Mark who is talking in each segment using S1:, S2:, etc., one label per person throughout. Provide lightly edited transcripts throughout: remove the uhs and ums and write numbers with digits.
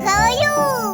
S1: Каю!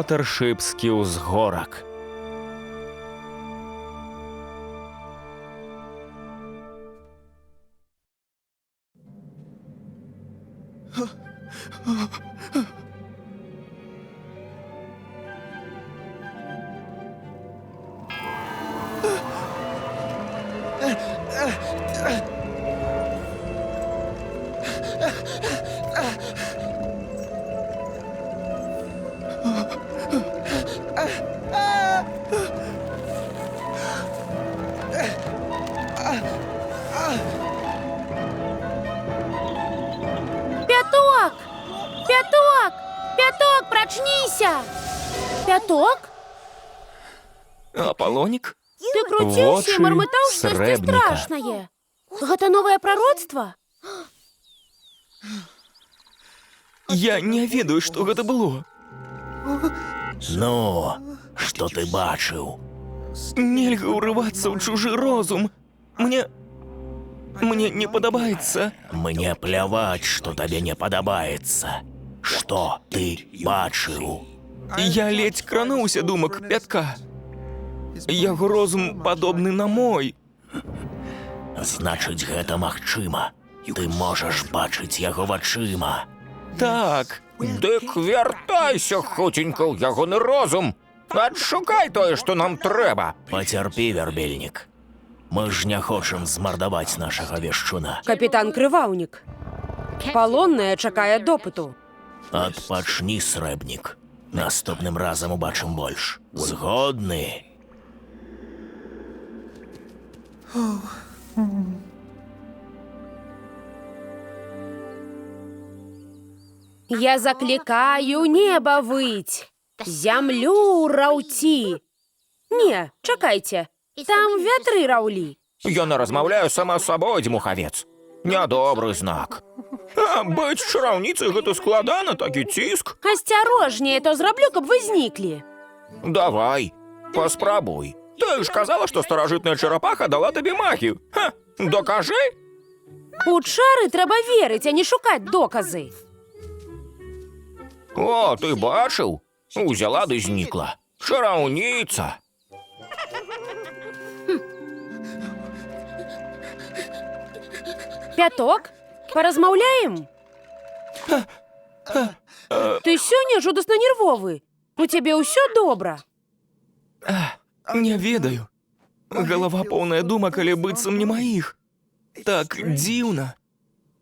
S2: Watershipський узгорок.
S3: Пяток! Пяток! Пяток, прочнися! Пяток?
S2: Аполлонік?
S3: Ты крутился
S2: Вочы
S3: и мармытал что-то
S2: срэбніка.
S3: страшное. Это новое пророцтво?
S2: Я не ведаю, што гэта было.
S4: Ну, што ты бачыў?
S2: Нельга ўрывацца ў чужы розум. Мне не падабаецца.
S4: Мне пляваць, што табе не падабаецца. Што ты бачыў?
S2: Я ледзь крануўся думак пятка. Яго розум падобны на мой.
S4: Значыць, гэта магчыма. Ты можаш бачыць яго вачыма.
S2: Так,
S5: Дык вяртайся хуценька ў ягоны розум. Адшукай тое, што нам трэба.
S4: Пацярпі, вярбельнік. Мы ж не хочам змардаваць нашага вешчуна.
S3: Капитан Крываўнік. Палонная чакае допыту.
S4: Адпачні, срэбнік. Наступным разам убачым больш. Згодны?
S3: Я закликаю небо выть, зямлю раўці. Не, чакайце, там вятры раўлі.
S5: Яна размаўляю сама з сабой, дзьмухавец. Нядобры знак. А быць чараўніцай гэта складана, такі ціск.
S3: Асцярожнее, то зраблю, каб вы зніклі.
S5: Давай, паспрабуй. Ты ж казала, што старажытная чарапаха дала табе магію. Ха, докажы.
S3: У чары трэба верыць, а не шукаць доказы.
S5: О, ты бачыў? Узяла ды знікла. Чараўніца.
S3: Пяток, паразмаўляем? Ты сёння жудасна нервовы. У цябе ўсё добра.
S2: не ведаю. Галава поўная думак, але быццам не маіх. Так дзіўна.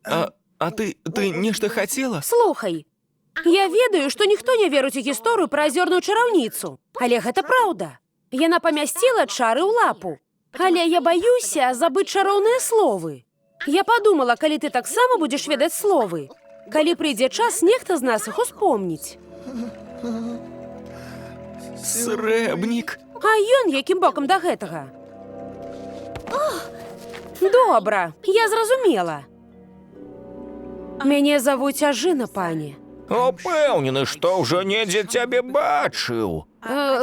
S2: А ты нешта хацела?
S3: Слухай, я ведаю, што ніхто не верыць у гісторыю пра азёрную чараўніцу. Але гэта праўда. Яна памясціла чары ў лапу. Але я баюся забыць чароўныя словы. Я падумала, калі ты таксама будзеш ведаць словы. Калі прыйдзе час, нехта з нас іх успомніць.
S2: Срэбнік.
S3: А ён якім бокам да гэтага? Добра, я зразумела. Мяне завуць Ажына, пані.
S5: Упэўнены, што ўжо недзе цябе бачыў.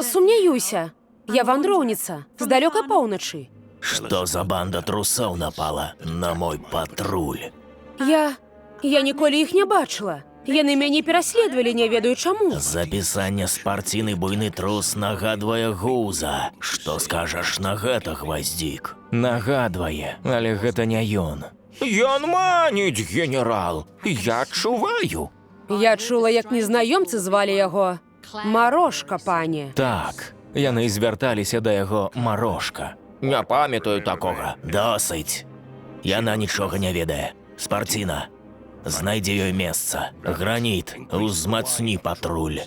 S3: Сумняюся. Я вандроўніца, з далёкай поўначы.
S4: Што за банда трусоў напала на мой патруль?
S3: Я ніколі іх не бачыла. Яны мяне пераследавалі, не ведаю чаму.
S4: Запісанне спарціны буйны трус нагадвае гуза. Што скажаш на гэта, гваздзік?
S2: Нагадвае, але гэта не ён.
S5: Ён маніць, генерал. Я чуваю.
S3: Я чула, як незнаёмцы звалі яго Марошка, пані.
S2: Так,
S4: Яны звярталіся да яго Марошка.
S5: Не памятаю такога.
S4: Досыць. Яна нічога не ведае. Спарціна, знайдзе ёй месца. Граніт, узмацні патруль.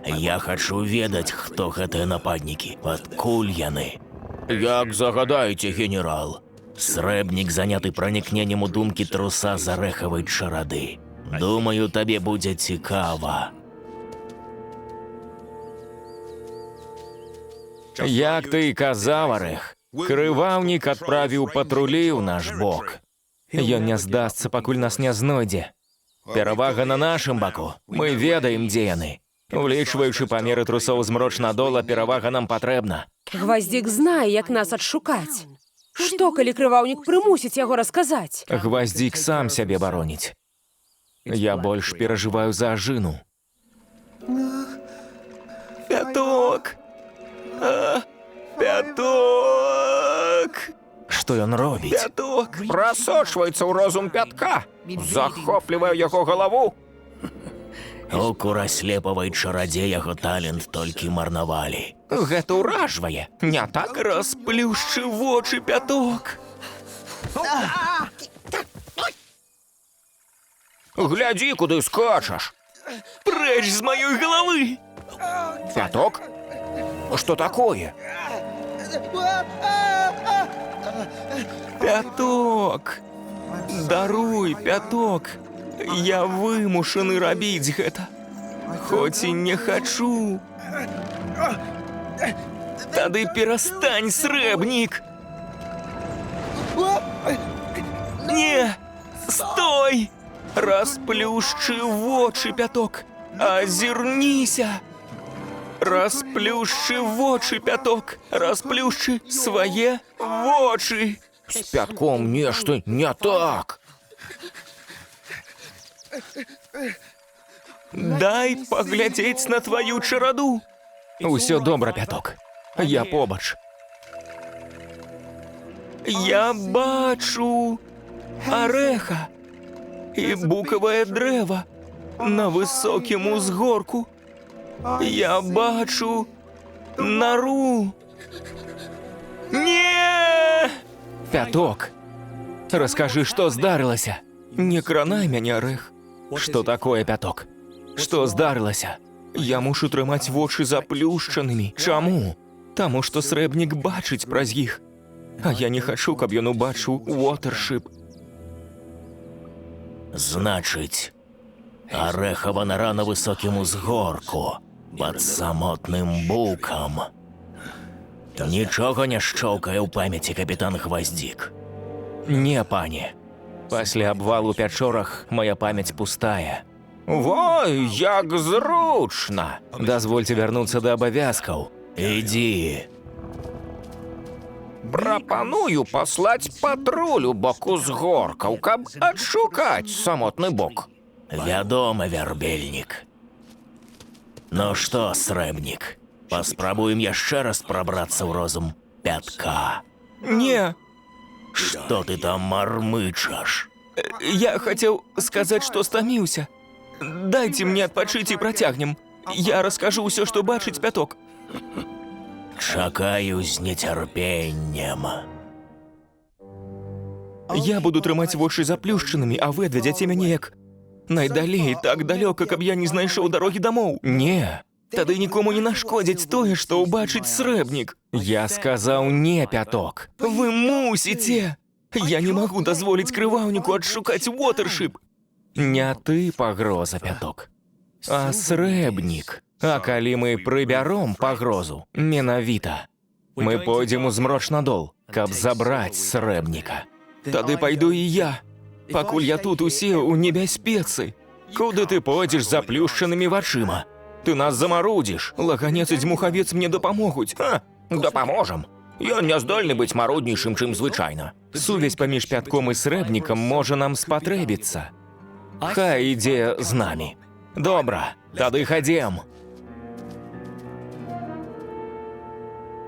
S4: Я хачу ведаць, хто гэтыя нападнікі, адкуль яны.
S5: Як загадаеце, генерал.
S4: Срэбнік заняты пранікненнем у думкі труса з арэхавай чарады. Думаю, табе будзе цікава.
S2: Як ты і казаў, Арэх, крываўнік адправіў патрулі ў наш бок. Ён не здасца, пакуль нас не знойдзе. Перавага на нашым баку. Мы ведаем, дзе яны. Улічваючы памеры трусоў змрочнадола, перавага нам патрэбна.
S3: Гваздзік знае, як нас адшукаць. Што, калі крываўнік прымусіць яго расказаць?
S2: Гваздзік сам сябе бароніць. Я больш перажываю за Ажыну. Пяток! Пяток!
S4: Што ён робіць?
S2: Пяток!
S5: Прасочваецца ў розум Пятка. Захопліваю яго галаву.
S4: У кураслепавай чарадзе яго талент толькі марнавалі.
S5: Гэта ўражвае, не так?
S2: Расплюшчы вочы, Пяток!
S5: Глядзі, куды скачаш.
S2: Прэч з маёй галавы!
S5: Пяток? Што такое?
S2: Пяток! Даруй, Пяток! Я вымушаны рабіць гэта. Хоць і не хачу. Тады перастань, срэбнік! Не! Стой! Расплюшчы вочы, Пяток! Азірніся! Расплюшчы вочы, Пяток! Расплюшчы свае вочы!
S5: З Пятком нешта не так.
S2: Дай паглядзець на тваю чараду. Усё добра, Пяток. Я побач. Я бачу арэха і букавае дрэва на высокім узгорку. Я бачу нару. Не! Пяток, раскажы, што здарылася. Не кранай мяне, Арэх. Што такое, Пяток? Што здарылася? Я мушу трымаць вочы заплюшчанымі. Чаму? Таму што срэбнік бачыць праз іх. А я не хачу, каб ён убачыў Уотершып.
S4: Значыць, арэхава нара на высокім узгорку, пад самотным букам. Нічога не шчоўкае ў памяці капітан Гваздзік.
S2: Не, пані. Пасля абвалу ў пячорах мая памяць пустая.
S5: Вой, як зручна!
S2: Дазвольце вярнуцца да абавязкаў.
S4: Ідзі.
S5: Прапаную паслаць патруль у бок узгоркаў, каб адшукаць самотны бок.
S4: Вядома, вярбельнік. Ну што, срэбнік, паспрабуем яшчэ раз прабрацца ў розум Пятка.
S2: Не,
S4: Што ты там мармычаш?
S2: я хацеў сказаць, што стаміўся. Дайце мне адпачыць і працягнем. Я раскажу ўсё, што бачыць Пяток.
S4: Чакаю з нецярпеннем.
S2: Я буду трымаць вочы заплюшчанымі, а вы адвядзяце мяне як найдалей, так далёка, каб я не знайшоў дарогі дамоў. Не, тады нікому не нашкодзіць тое, што ўбачыць срэбнік. Я сказаў не, Пяток. Вы мусіце! Я не магу дазволіць крываўніку адшукаць Уотершып. Не ты пагроза, Пяток, а срэбнік. А калі мы прыбяром пагрозу, менавіта, мы пойдзем у змрочнадол, каб забраць срэбніка. Тады пайду і я. Пакуль я тут усе ў небяспецы. Куды ты пойдзеш з заплюшчанымі вачыма? Ты нас замарудзіш. Лаганец і дзьмухавец мне дапамогуць.
S5: Дапаможам. Ён не здольны быць маруднейшым, чым звычайна.
S2: Сувязь паміж Пятком і срэбнікам можа нам спатрэбіцца. Хай ідзе з намі. Добра, тады хадзем.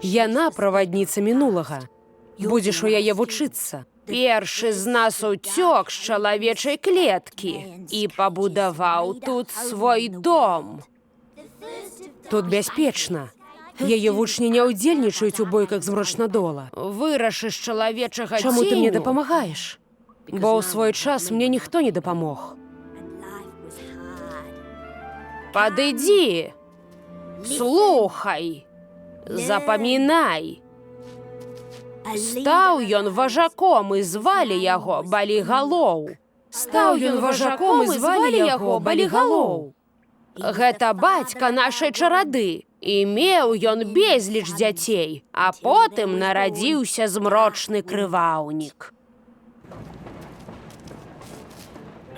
S3: Яна правадніца мінулага. Будзеш у яе вучыцца. Першы з нас уцёк з чалавечай клеткі і пабудаваў тут свой дом. Тут бяспечна. Яе вучні не ўдзельнічаюць у бойках змрочнадола. Вырашыш чалавечага
S1: Чаму
S3: ценю.
S1: ты мне
S3: дапамагаеш? Бо ў свой час мне ніхто не дапамог. Падыдзі, слухай, запамінай. Стаў ён важаком і звалі яго Балігалоў. Стаў ён важаком і звалі яго Балігалоў. Гэта бацька нашай чарады. І меў ён безліч дзяцей, а потым нарадзіўся змрочны крываўнік.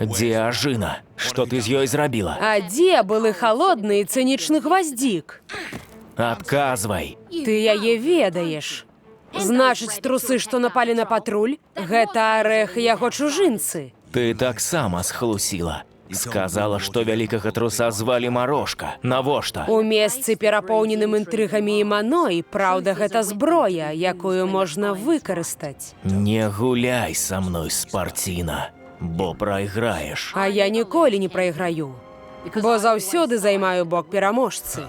S4: Дзе Ажына? Што ты з ёй зрабіла?
S3: А дзе былы халодны і цынічны гваздзік?
S4: Адказвай.
S3: Ты яе ведаеш. Значыць, трусы, што напалі на патруль, гэта арэх і яго чужынцы.
S4: Ты таксама схлусіла. Сказала, што вялікага труса звалі Марошка. Навошта?
S3: У месцы, перапоўненым інтрыгамі і маной, праўда, гэта зброя, якую можна выкарыстаць.
S4: Не гуляй са мной, Спарціна, бо прайграеш.
S3: А я ніколі не прайграю, бо заўсёды займаю бок пераможцы.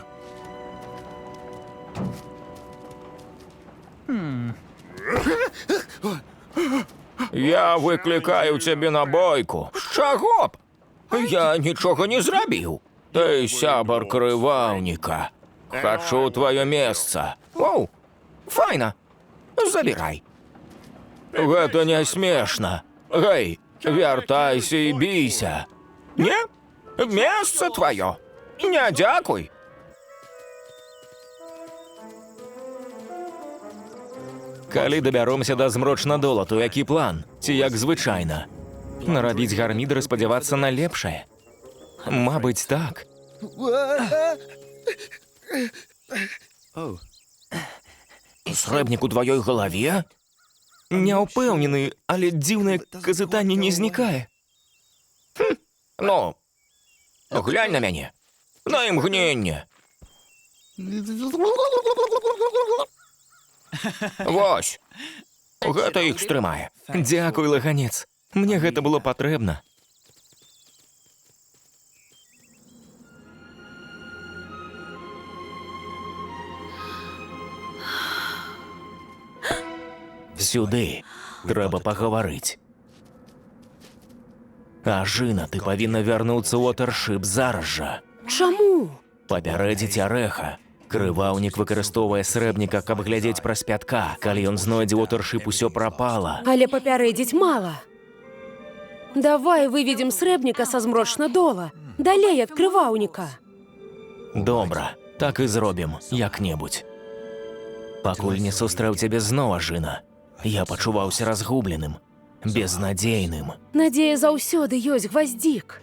S5: Я выклікаю цябе на бойку. З чаго б? Я нічога не зрабіў. Ты сябар крываўніка. Хачу твоё месца. Оу, файна. Забірай. Гэта не смешна. Гэй, вяртайся і бійся. Не? Месца твоё. Не дзякуй.
S2: Калі дабяромся да змрочнадола, то які план? Ці як звычайна? Нарабіць гармідар і спадзявацца на лепшае? Мабыць, так.
S5: Срэбнік у тваёй галаве?
S2: Не ўпэўнены, але дзіўнае казытанне не знікае.
S5: Ну, глянь на мяне. На імгненне. Вось. Гэта іх стрымае.
S2: Дзякуй, лаганец. Мне гэта было патрэбна.
S4: Сюды. Трэба пагаварыць. Ажына, ты павінна вярнуцца ў Уотэршып зараз жа.
S3: Чаму?
S4: Папярэдзіць арэха. Крываўнік выкарыстоўвае срэбніка, каб глядзець праз пятка. Калі ён знойдзе Уотэршып, усё прапала.
S3: Але папярэдзіць мала. Давай выведзем срэбніка са змрочнадола, далей ад крываўніка.
S4: Добра, так і зробім, як-небудзь. Пакуль не сустрэў цябе зноў, Ажына, я пачуваўся разгубленым, безнадзейным.
S3: Надзея заўсёды ёсць, гваздзік.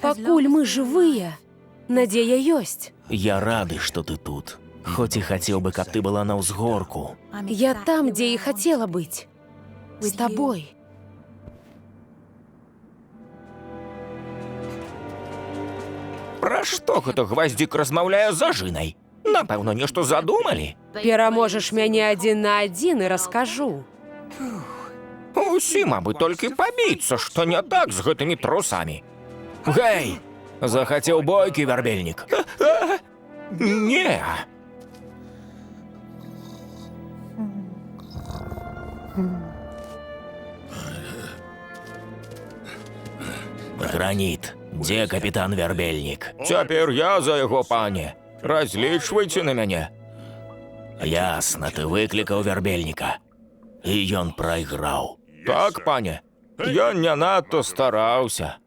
S3: Пакуль мы жывыя, надзея ёсць.
S4: Я рады, што ты тут. Хоць і хацеў бы, каб ты была на ўзгорку.
S3: Я там, дзе і хацела быць. З табой.
S5: Пра што гэта гваздзік размаўляе з Ажынай? Напэўна, нешта задумалі?
S3: Пераможаш мяне адзін на адзін і раскажу.
S5: Усім, абы толькі пабіцца, што не так з гэтымі трусамі.
S4: Гэй! Захацеў бойкі, вярбельнік?
S5: Не.
S4: Граніт, дзе капітан Вярбельнік?
S5: Цяпер я за яго, пане. Разлічвайце на мяне.
S4: Ясна, ты выклікаў Вярбельніка. І ён прайграў.
S5: Так, пане. Я не надта стараўся.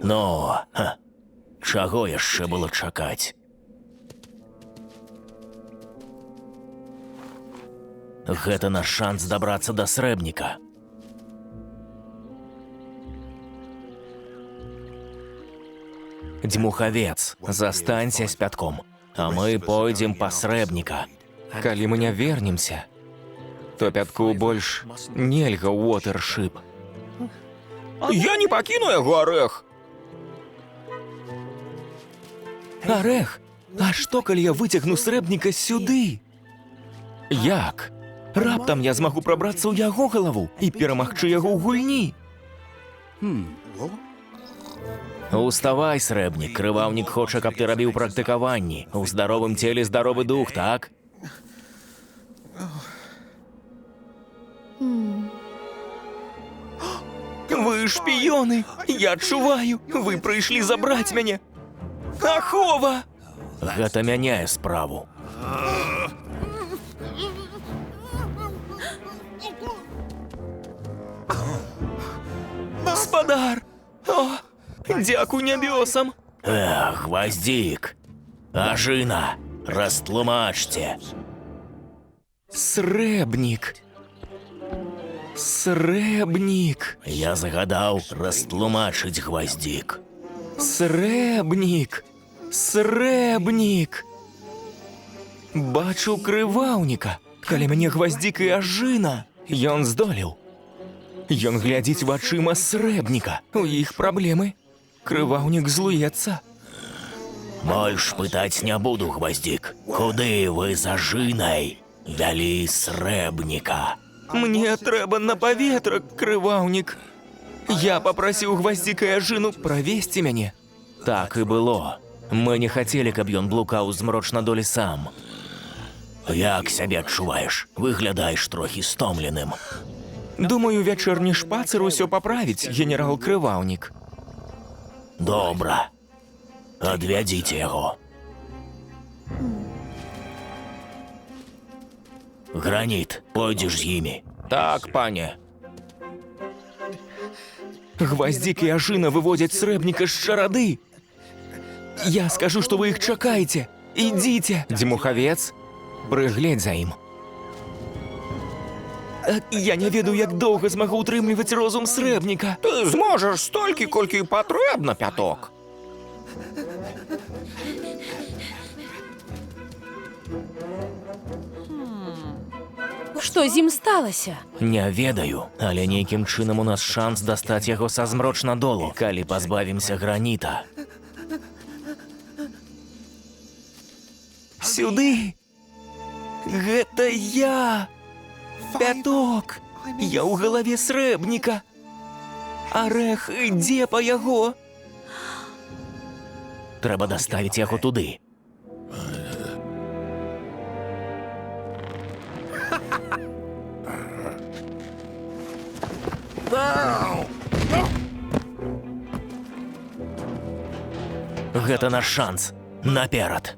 S4: Ну, чаго яшчэ было чакаць? Гэта наш шанс дабрацца да срэбніка. Дзьмухавец, застанься з пятком, а мы пойдзем па срэбніка.
S2: Калі мы не вернемся, то пятку больш нельга ў Уотэршып.
S5: Я не пакіну яго, арэх.
S2: Арэх, а што, калі я выцягну срэбніка сюды? Як? Раптам я змагу прабрацца ў яго галаву і перамагчы яго ў гульні.
S4: Уставай, срэбнік, крываўнік хоча, каб ты рабіў практыкаванні. У здаровым целе здаровы дух, так?
S2: Вы шпіёны! Я адчуваю! Вы прыйшлі забраць мяне! Ахова!
S4: Гэта мяняе справу.
S2: Гаспадар! О, дзякуй нябёсам!
S4: Эх, Гваздзік! Ажына, растлумачце.
S2: Срэбнік! Срэбнік!
S4: Я загадаў растлумачыць, Гваздзік.
S2: Срэбнік! Срэбнік! Бачу крываўніка, каля мяне Гваздзік і Ажына. Ён здолеў. Ён глядзіць вачыма срэбніка. У іх праблемы. Крываўнік злуецца.
S4: Больш пытаць не буду, Гваздзік. Куды вы з Ажынай вялі срэбніка?
S2: Мне трэба на паветра, крываўнік. Я папрасіў Гваздзіка і Ажыну правесці мяне.
S4: Так і было. Мы не хацелі, каб ён блукаў змрочнадолі сам. Як сябе адчуваеш? Выглядаеш трохі стомленым.
S2: Думаю, вячэрні шпацыр усё паправіць, генерал Крываўнік.
S4: Добра. Адвядзіце яго. Граніт, пойдзеш з імі.
S5: Так, пане.
S2: Гваздзік і Ажына выводзяць срэбніка з чарады. Я скажу, што вы іх чакаеце. Ідзіце. Дзьмухавец, прыгледзь за ім. Я не ведаю, як доўга змагу ўтрымліваць розум срэбніка.
S5: Ты зможаш столькі, колькі патрэбна, пяток.
S3: Што з ім сталася?
S4: Не ведаю, але нейкім чынам у нас шанс дастаць яго са змрочнадолу, калі пазбавімся граніта.
S2: Сюды! Гэта я! Пяток! Я ў галаве срэбніка! Арэх ідзе па яго!
S4: Трэба даставіць яго туды. Гэта наш шанс. Наперад.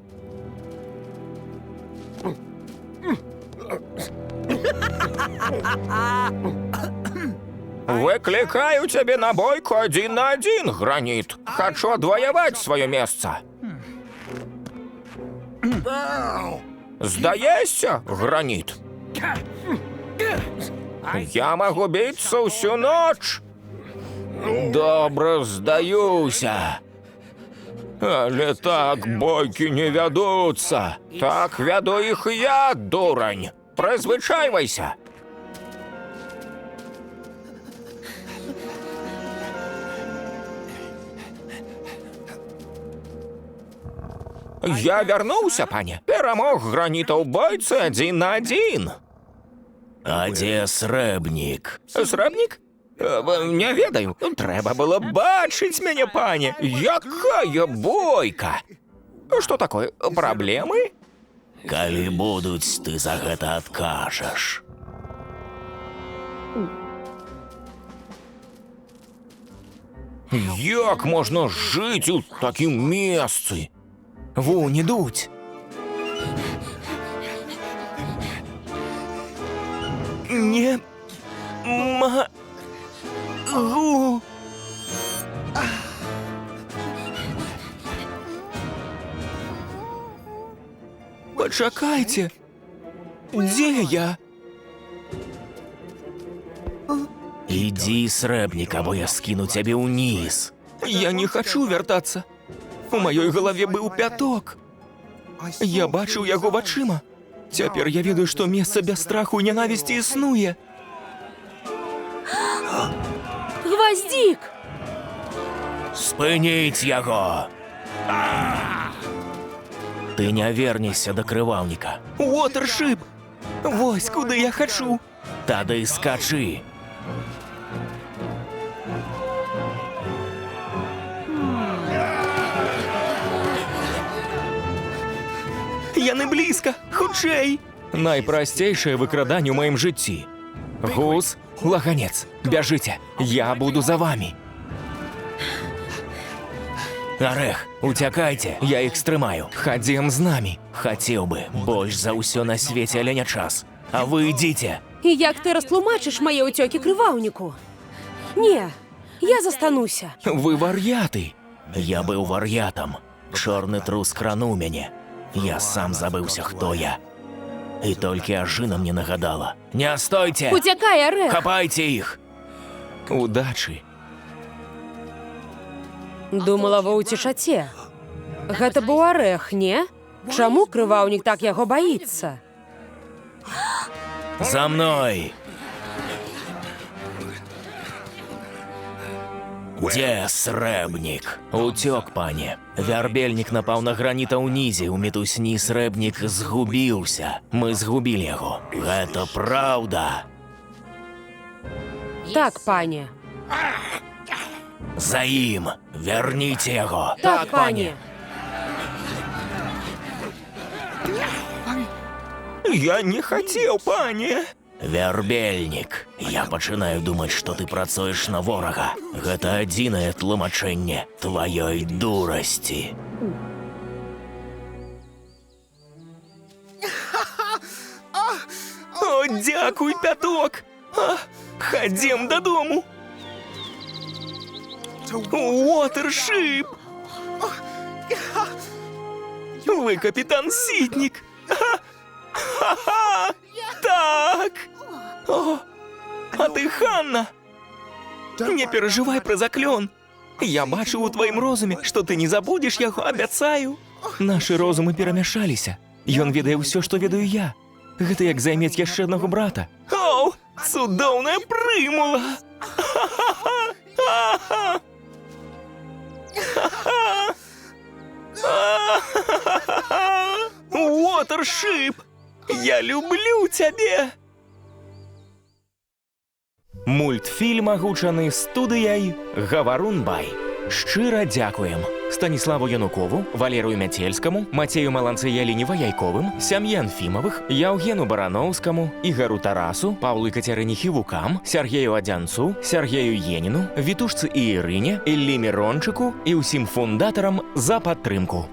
S5: Выкликаю тебе на бойку 1 на 1, Граніт. Хочу адвоевать свое место. Здаешься, Граніт? Я могу биться всю ночь.
S2: Добра, здаюся.
S5: Але так бойки не вядуцца. Так вяду их я, дурань. Прызвычайвайся. Я вярнуўся, пане. Перамог Граніта ў бойцы 1 на 1.
S4: А дзе срэбнік?
S5: Срэбнік? Не ведаю. Трэба было бачыць мяне, пане. Якая бойка! Што такое? Праблемы?
S4: Калі будуць, ты за гэта адкажаш.
S5: Як можна жыць у такім месцы?
S2: Вунь ідуць. Не магу. Пачакайце. Дзе я?
S4: Ідзі, срэбнік, або я скіну цябе ўніз.
S2: Я не хачу вяртацца. У маёй галаве быў пяток. Я бачыў яго вачыма. Цяпер я ведаю, што месца без страху і нянавісці існуе.
S3: Гваздзік!
S4: Спыніць яго! Ты не вернешся да крываўніка.
S2: Уотершип! Вось куды я хачу.
S4: Тады скачы.
S2: Я не близько. Хутчэй. Найпрасцейшае выкраданне ў маім жыцці. Гус, лаганец, бяжыце. Я буду за вами.
S4: Арэх, уцякайце, я іх стрымаю.
S2: Хадзем з намі.
S4: Хацеў бы больш за ўсё на свеце, але не час. А вы ідзіце.
S3: І як ты растлумачыш мае ўцёкі крываўніку? Не, я застануся.
S2: Вы вар'яты.
S4: Я быў вар'ятам. Чорны трус крануў мяне. Я сам забыўся, хто я. І толькі ажына мне нагадала. Не стойце!
S3: Уцякай, Арэх!
S4: Хапайце іх!
S2: Удачы.
S3: Думала, вы ў цішаце. Гэта быў Арэх, не? Чаму крываўнік так яго баіцца?
S4: За мной! Дзе срэбнік? Уцёк, пане. Вярбельнік напаў на граніта ўнізе. У мітусні срэбнік згубіўся. Мы згубілі яго. Гэта праўда.
S3: Так, пане.
S4: За ім! Вярніце яго!
S3: Так, пане.
S2: Я не хацеў, пане.
S4: Вярбельнік. Я пачынаю думаць, што ты працуеш на ворага. Гэта адзінае тлумачэнне тваёй дурасці.
S2: О, дзякуй, пяток. Хадзем дадому. Уотершип. Вы капітан Сітнік. Ха-ха! Так! О, а ты Ханна! Не переживай про заклён. Я бачу у тваім розуме, што ты не забудзеш яго, абяцаю. Нашы розумы перамяшаліся. Ён ведае ўсё, што ведаю я. Гэта як займець яшчэ аднаго брата. Оу, цудоўная прымула! Ха-ха-ха! Уотершип! Я люблю цябе! Мультфільм агучаны студыяй Гаварун Бай. Шчыра дзякуем Станіславу Янукову, Валерыю Мяцельскаму, Мацею Маланцы-Яліне Ваяйковым, сям'і Анфімавых, Яўгену Бараноўскаму, Ігару Тарасу, Паўлы Кацярыне Хівукам, Сяргею Адзянцу, Сяргею Еніну, Вітушцы і Ірыне, Іллі Мірончыку і ўсім фундатарам за падтрымку.